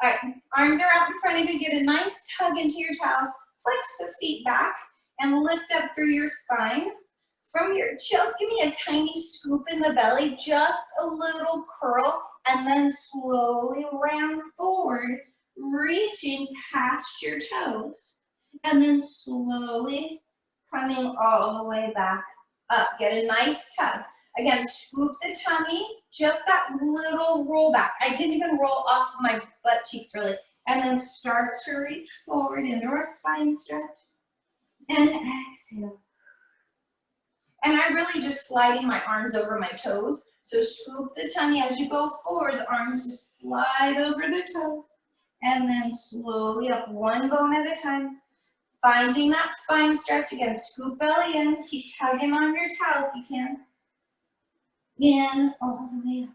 S1: All right, arms are out in front of you. Get a nice tug into your towel. Flex the feet back and lift up through your spine. From your chest, give me a tiny scoop in the belly, just a little curl, and then slowly round forward, reaching past your toes. And then slowly coming all the way back up. Get a nice tug. Again, scoop the tummy, just that little roll back. I didn't even roll off my butt cheeks really. And then start to reach forward into our spine stretch. And exhale. And I'm really just sliding my arms over my toes. So scoop the tummy as you go forward. The arms just slide over the toes. And then slowly up, 1 bone at a time. Finding that spine stretch again. Scoop belly in. Keep tugging on your towel if you can. In, all the way up.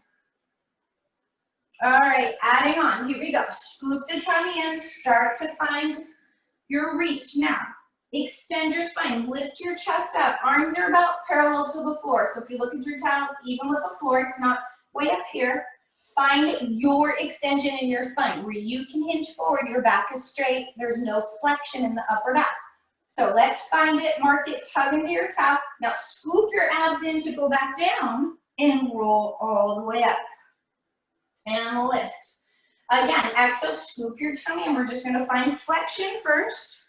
S1: All right, adding on. Here we go. Scoop the tummy in. Start to find your reach. Now, extend your spine. Lift your chest up. Arms are about parallel to the floor. So if you look at your towel, it's even with the floor. It's not way up here. Find your extension in your spine where you can hinge forward, your back is straight, there's no flexion in the upper back. So let's find it, mark it, tug into your top. Now scoop your abs in to go back down and roll all the way up. And lift. Again, exhale, scoop your tummy, and we're just gonna find flexion first.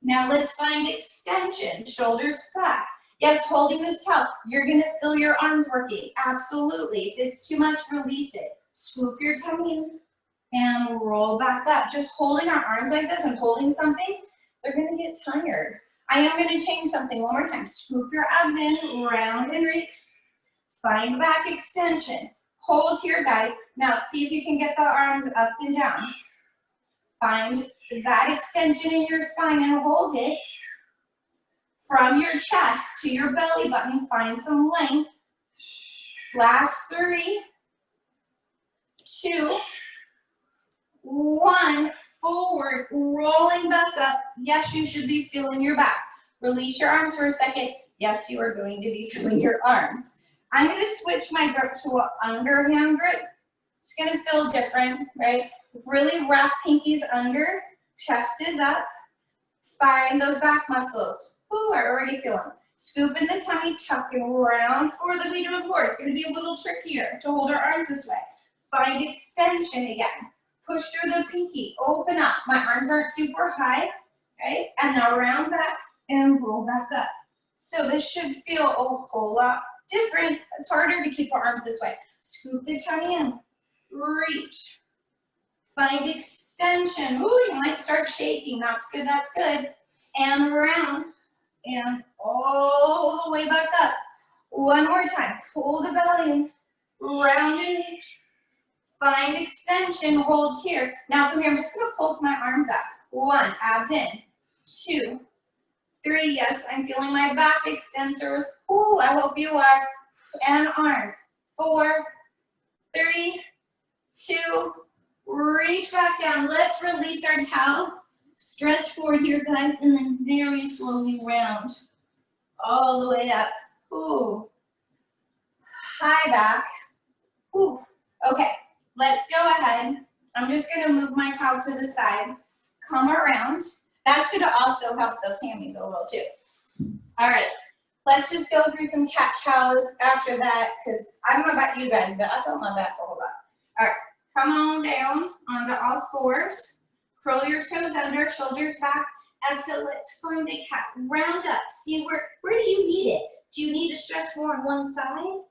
S1: Now let's find extension, shoulders back. Yes, holding this towel, you're gonna feel your arms working, absolutely. If it's too much, release it. Scoop your tummy in and roll back up. Just holding our arms like this and holding something, they're gonna get tired. I am gonna change something one more time. Scoop your abs in, round and reach. Find back extension. Hold here, guys. Now see if you can get the arms up and down. Find that extension in your spine and hold it. From your chest to your belly button, find some length. Last 3, 2, 1, forward, rolling back up. Yes, you should be feeling your back. Release your arms for a second. Yes, you are going to be feeling your arms. I'm going to switch my grip to an underhand grip. It's going to feel different, right? Really wrap pinkies under, chest is up. Find those back muscles. Ooh, I already feel them. Scoop in the tummy, tucking around for the way to move forward. It's going to be a little trickier to hold our arms this way. Find extension again. Push through the pinky, open up. My arms aren't super high, right? And now round back and roll back up. So this should feel a whole lot different. It's harder to keep our arms this way. Scoop the tummy in, reach. Find extension. Ooh, you might start shaking. That's good, that's good. And around. And all the way back up. One more time. Pull the belly in. Round and reach. Find extension. Hold here. Now from here, I'm just going to pulse my arms up. 1, abs in. 2, 3. Yes, I'm feeling my back extensors. Ooh, I hope you are. And arms. 4, 3, 2. Reach back down. Let's release our towel. Stretch forward here, guys, and then very slowly round. All the way up. Ooh. High back. Ooh. Okay, let's go ahead. I'm just going to move my towel to the side. Come around. That should also help those hammies a little too. All right, let's just go through some cat-cows after that, because I don't know about you guys, but I felt my back a whole lot. All right, come on down onto all fours. Curl your toes under, shoulders back. Exhale, let's find a cat. Round up. See where do you need it? Do you need to stretch more on one side?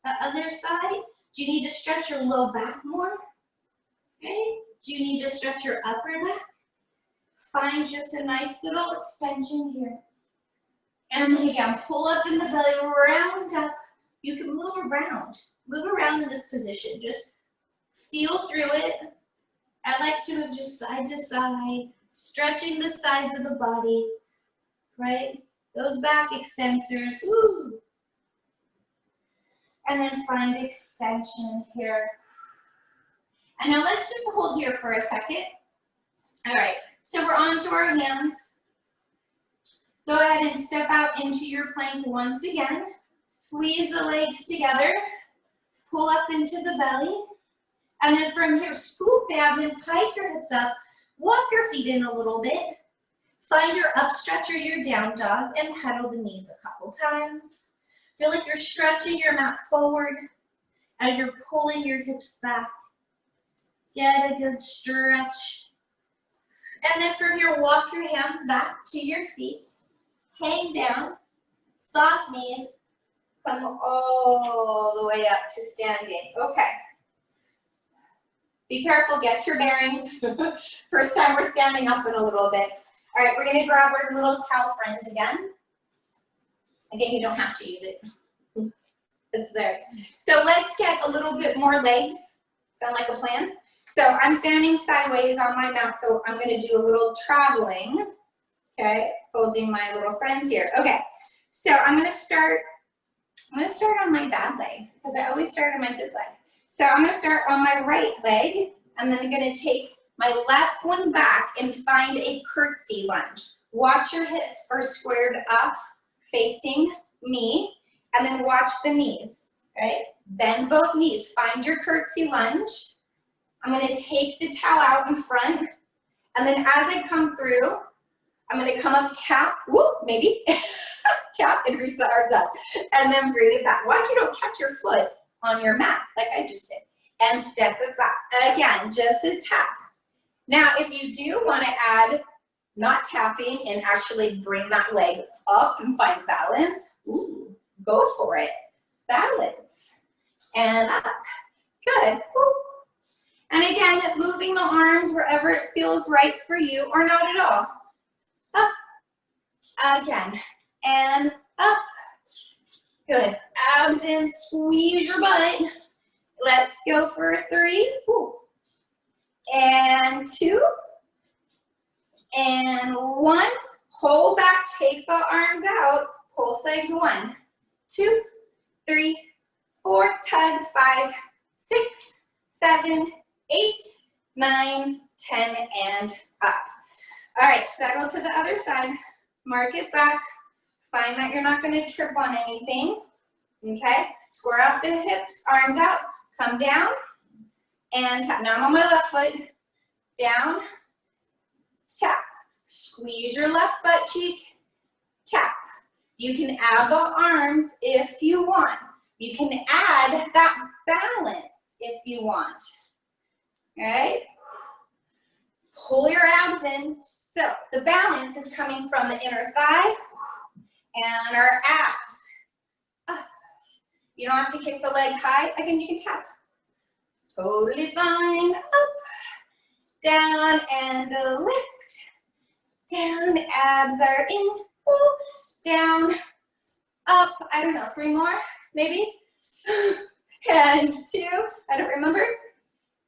S1: The other side? Do you need to stretch your low back more? Okay. Do you need to stretch your upper back? Find just a nice little extension here. And then again, pull up in the belly, round up. You can move around. Move around in this position. Just feel through it. I like to move just side to side, stretching the sides of the body, right? Those back extensors, woo. And then find extension here. And now let's just hold here for a second. All right, so we're on to our hands. Go ahead and step out into your plank once again. Squeeze the legs together. Pull up into the belly. And then from here, scoop the abs and pike your hips up. Walk your feet in a little bit. Find your up stretch or your down dog and pedal the knees a couple times. Feel like you're stretching your mat forward as you're pulling your hips back. Get a good stretch. And then from here, walk your hands back to your feet. Hang down, soft knees, come all the way up to standing. Okay. Be careful, get your bearings. First time we're standing up in a little bit. All right, we're gonna grab our little towel friend again. Again, you don't have to use it. It's there. So let's get a little bit more legs. Sound like a plan? So I'm standing sideways on my mat, so I'm gonna do a little traveling, Okay, folding my little friends here. Okay, so I'm gonna start on my bad leg because I always start on my good leg. So I'm gonna start on my right leg and then I'm gonna take my left one back and find a curtsy lunge. Watch your hips are squared up facing me, and then watch the knees, right? Bend both knees, find your curtsy lunge. I'm gonna take the towel out in front, and then as I come through, I'm gonna come up, tap, whoop, maybe, tap and reach the arms up, and then bring it back. Watch you don't catch your foot on your mat, like I just did, and step it back. Again, just a tap. Now, if you do wanna add not tapping and actually bring that leg up and find balance, ooh, go for it. Balance, and up, good. Woo. And again, moving the arms wherever it feels right for you or not at all. Up, again, and up. Good, abs in, squeeze your butt. Let's go for 3, woo. And 2, and 1. Hold back, take the arms out, pulse legs, 1, 2, 3, 4, tug, 5, 6, 7, 8, 9, 10, and up. All right, settle to the other side. Mark it back. Find that you're not going to trip on anything. Okay, square out the hips, arms out, come down, and tap. Now I'm on my left foot. Down, tap. Squeeze your left butt cheek, tap. You can add the arms if you want. You can add that balance if you want. All right? Pull your abs in. So the balance is coming from the inner thigh and our abs. Up. You don't have to kick the leg high. Again, you can tap. Totally fine. Up, down, and lift. Down, abs are in. Ooh. Down, up. I don't know, 3 more, maybe. And 2, I don't remember.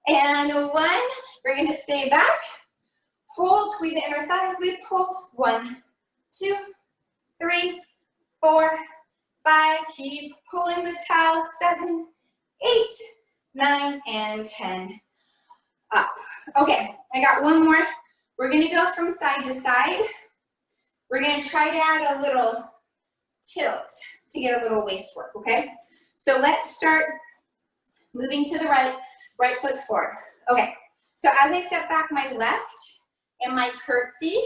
S1: And 1, we're gonna stay back. Hold, squeeze the inner thighs, we pulse. 1, 2, 3, 4, 5, keep pulling the towel. 7, 8, 9, and 10. Up. Okay, I got 1 more. We're gonna go from side to side. We're gonna try to add a little tilt to get a little waist work, okay? So let's start moving to the right, right foot's forward. Okay, so as I step back my left and my curtsy,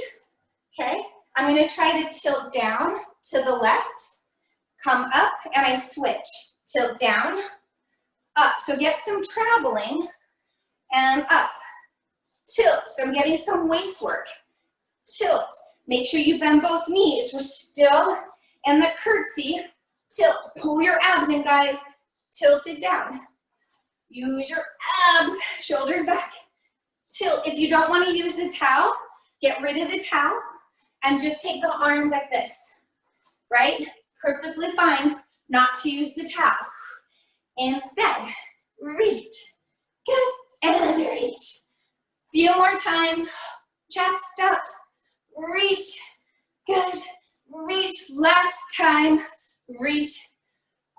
S1: okay, I'm gonna try to tilt down to the left, come up, and I switch. Tilt down, up. So get some traveling, and up. Tilt, so I'm getting some waist work. Tilt, make sure you bend both knees. We're still in the curtsy. Tilt, pull your abs in, guys. Tilt it down. Use your abs, shoulders back. Tilt. If you don't want to use the towel, get rid of the towel and just take the arms like this, right? Perfectly fine not to use the towel. Instead, reach. Good, and reach. Few more times, chest up, reach, good, reach, last time, reach,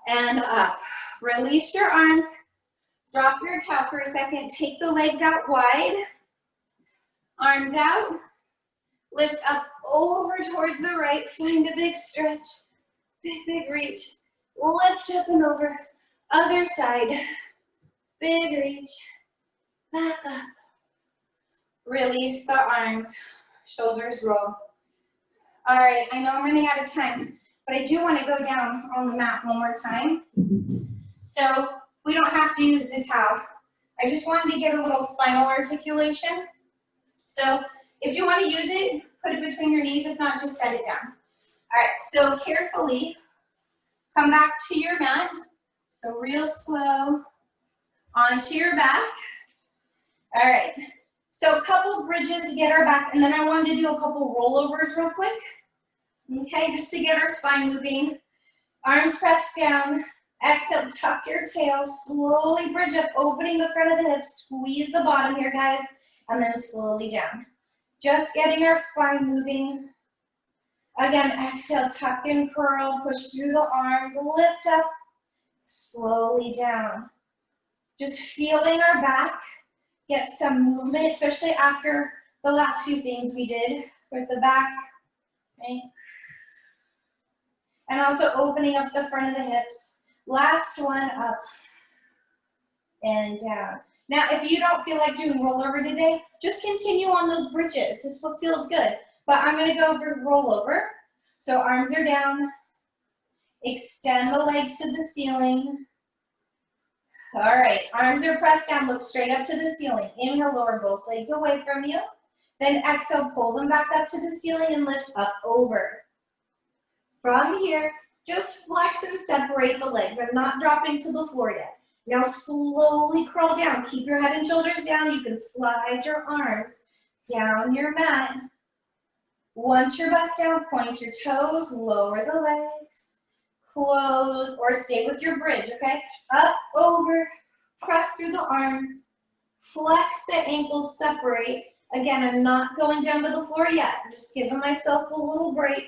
S1: and up. Release your arms, drop your towel for a second, take the legs out wide, arms out, lift up over towards the right, find a big stretch, big reach, lift up and over, other side, big reach, back up. Release the arms, shoulders roll. All right, I know I'm running out of time, but I do want to go down on the mat one more time. So we don't have to use the towel. I just wanted to get a little spinal articulation. So if you want to use it, put it between your knees. If not, just set it down. All right, so carefully come back to your mat. So real slow onto your back. All right. So a couple bridges to get our back, and then I wanted to do a couple rollovers real quick. Okay, just to get our spine moving. Arms pressed down. Exhale, tuck your tail. Slowly bridge up, opening the front of the hips. Squeeze the bottom here, guys, and then slowly down. Just getting our spine moving. Again, exhale, tuck and curl, push through the arms, lift up, slowly down. Just feeling our back, get some movement, especially after the last few things we did with the back, right? And also opening up the front of the hips. Last one, up and down. Now, if you don't feel like doing rollover today, just continue on those bridges. This is what feels good. But I'm gonna go over rollover. So arms are down. Extend the legs to the ceiling. All right, arms are pressed down, look straight up to the ceiling. Inhale, lower both legs away from you. Then exhale, pull them back up to the ceiling and lift up over. From here, just flex and separate the legs. I'm not dropping to the floor yet. Now slowly crawl down. Keep your head and shoulders down. You can slide your arms down your mat. Once your butt's down, point your toes, lower the legs, close, or stay with your bridge, okay? Up, over, press through the arms, flex the ankles, separate. Again, I'm not going down to the floor yet. I'm just giving myself a little break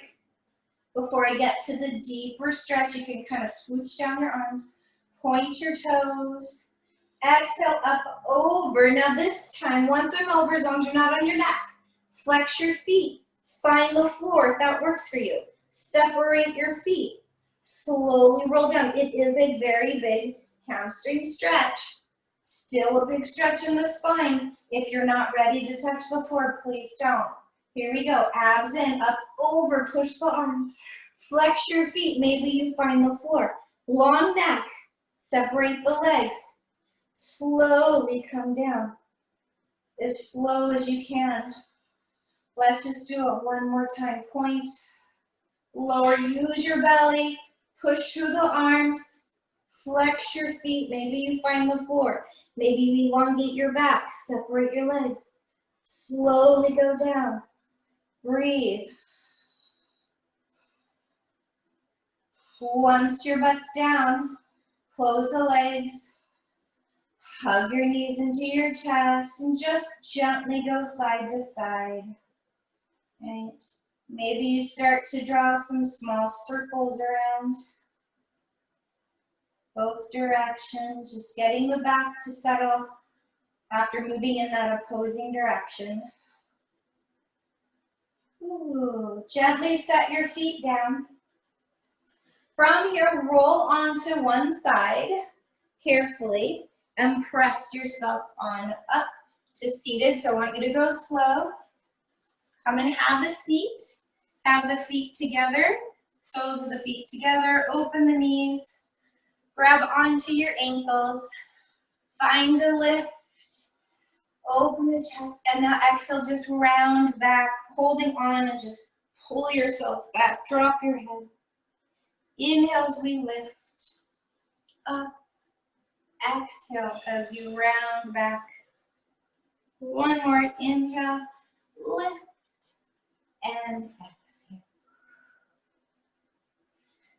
S1: before I get to the deeper stretch. You can kind of scooch down your arms, point your toes, exhale, up, over. Now this time, once I'm over, as long as you're not on your neck, flex your feet, find the floor if that works for you. Separate your feet, slowly roll down. It is a very big hamstring stretch. Still a big stretch in the spine. If you're not ready to touch the floor, please don't. Here we go, abs in, up, over, push the arms, flex your feet, maybe you find the floor. Long neck, separate the legs, slowly come down, as slow as you can. Let's just do it one more time. Point, lower, use your belly, push through the arms, flex your feet, maybe you find the floor. Maybe you elongate your back, separate your legs, slowly go down. Breathe. Once your butt's down, close the legs, hug your knees into your chest, and just gently go side to side. Right? Maybe you start to draw some small circles around both directions, just getting the back to settle after moving in that opposing direction. Ooh, gently set your feet down. From here, roll onto one side carefully and press yourself on up to seated. So I want you to go slow. Come and have a seat. Have the feet together. Soles of the feet together. Open the knees. Grab onto your ankles. Find a lift. Open the chest. And now exhale, just round back, holding on and just pull yourself back. Drop your head. Inhale as we lift. Up. Exhale as you round back. One more inhale. Lift. And exhale.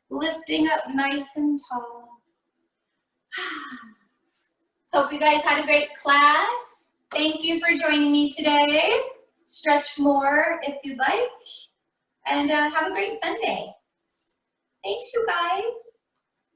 S1: Lifting up nice and tall. Hope you guys had a great class. Thank you for joining me today. Stretch more if you'd like. And have a great Sunday. Thanks, you guys.